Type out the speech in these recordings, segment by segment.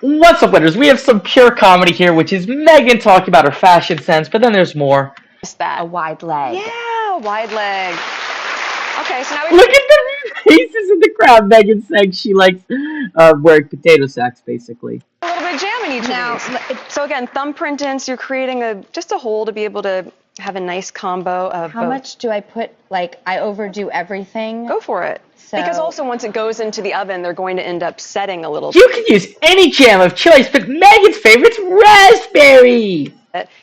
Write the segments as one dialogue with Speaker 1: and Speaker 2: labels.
Speaker 1: What's up, winners? We have some pure comedy here, which is Megan talking about her fashion sense, but then there's more.
Speaker 2: Just that.
Speaker 3: A wide leg.
Speaker 2: Yeah, wide leg. Okay, so now we
Speaker 1: Look at the faces in the crowd. Megan saying she likes wearing potato sacks, basically.
Speaker 2: a little bit of jam in each
Speaker 3: Now,
Speaker 2: of these. So again, thumbprint in, so you're creating just a hole to be able to have a nice combo of
Speaker 3: how
Speaker 2: both.
Speaker 3: much do I put? Like, I overdo everything.
Speaker 2: Go for it.
Speaker 3: So-
Speaker 2: Because also once it goes into the oven, they're going to end up setting a little.
Speaker 1: You can use any jam of choice, but Megan's favorite's raspberry.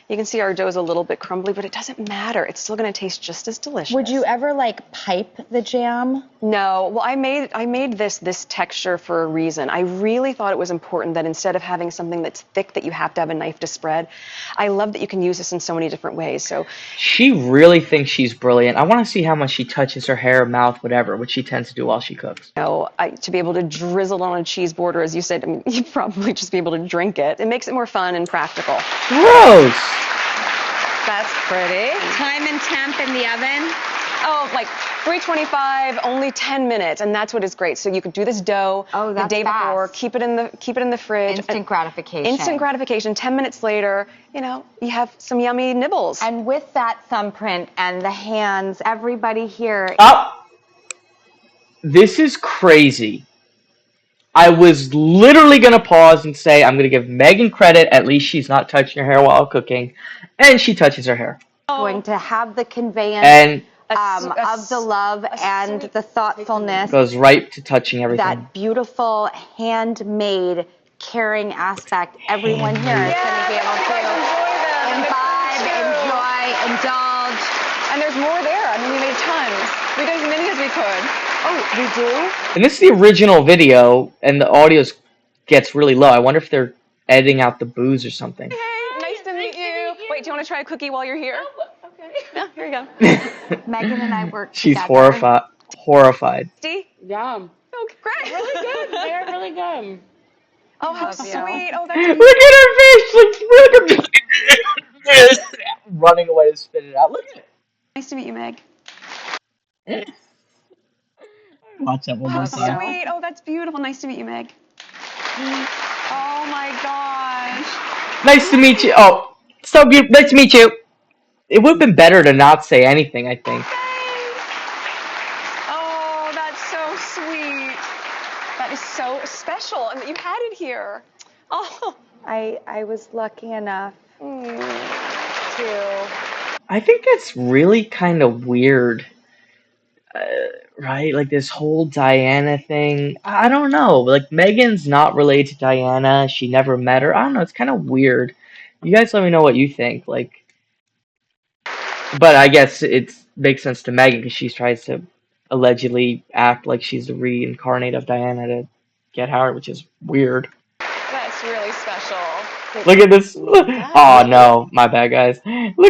Speaker 2: You can see our dough's a little bit crumbly, but it doesn't matter. It's still going to taste just as delicious.
Speaker 3: Would you ever like pipe the jam?
Speaker 2: No. Well, I made this texture for a reason. I really thought it was important that instead of having something that's thick that you have to have a knife to spread, I love that you can use this in so many different ways. So
Speaker 1: She really thinks she's brilliant. I want to see how much she touches her hair, mouth, whatever, which she tends to do while she cooks.
Speaker 2: to be able to drizzle on a cheese border, as you said, I mean, you'd probably just be able to drink it. It makes it more fun and practical.
Speaker 1: Gross.
Speaker 2: That's pretty.
Speaker 4: Time and temp in the oven?
Speaker 2: Oh, like 325, only 10 minutes, and that's what is great. So you could do this dough
Speaker 3: Oh,
Speaker 2: the
Speaker 3: that's
Speaker 2: day before,
Speaker 3: fast.
Speaker 2: keep it in the fridge.
Speaker 3: Instant gratification.
Speaker 2: Instant gratification. 10 minutes later, you have some yummy nibbles.
Speaker 3: And with that thumbprint and the hands, everybody here.
Speaker 1: Oh, this is crazy. I was literally going to pause and say I'm going to give Megan credit. At least she's not touching her hair while cooking. And she touches her hair.
Speaker 3: Going to have the conveyance
Speaker 1: And
Speaker 3: of the love and the thoughtfulness.
Speaker 1: goes right to touching everything.
Speaker 3: That beautiful, handmade, caring aspect. Everyone here is going to be able to imbibe, enjoy, indulge.
Speaker 2: And there's more there. I mean, we made tons. We did as many as we could.
Speaker 3: Oh, we do?
Speaker 1: And this is the original video, and the audio gets really low. I wonder if they're editing out the booze or something.
Speaker 2: Hey, nice to meet you. Wait, do you want to try a cookie while you're here? Okay. Yeah, here you go.
Speaker 3: Megan and I work
Speaker 1: She's
Speaker 3: together.
Speaker 1: horrified.
Speaker 2: See?
Speaker 4: Yum.
Speaker 2: Oh, great.
Speaker 4: Really good. They're really good.
Speaker 2: Oh, how
Speaker 3: Love you.
Speaker 2: sweet. Oh,
Speaker 1: Look
Speaker 2: that's
Speaker 1: at her face! Look at running away to spit it out. Look at
Speaker 2: nice to meet you, Meg.
Speaker 1: it. Watch that one
Speaker 2: How
Speaker 1: more time.
Speaker 2: sweet. Oh, that's beautiful. Nice to meet you, Meg. Oh my gosh.
Speaker 1: Nice to meet you. Oh, so beautiful. Nice to meet you. It would have been better to not say anything, I think.
Speaker 2: Thanks. Oh, that's so sweet. That is so special, and that you had it here. Oh.
Speaker 3: I was lucky enough to.
Speaker 1: I think that's really kind of weird. Right? Like this whole Diana thing. I don't know. Like Megan's not related to Diana. She never met her. I don't know. It's kind of weird. You guys let me know what you think. Like, but I guess it makes sense to Megan because she tries to allegedly act like she's the reincarnate of Diana to get Howard, which is weird.
Speaker 2: That's really special.
Speaker 1: Look at this. Oh no, my bad, guys. Look.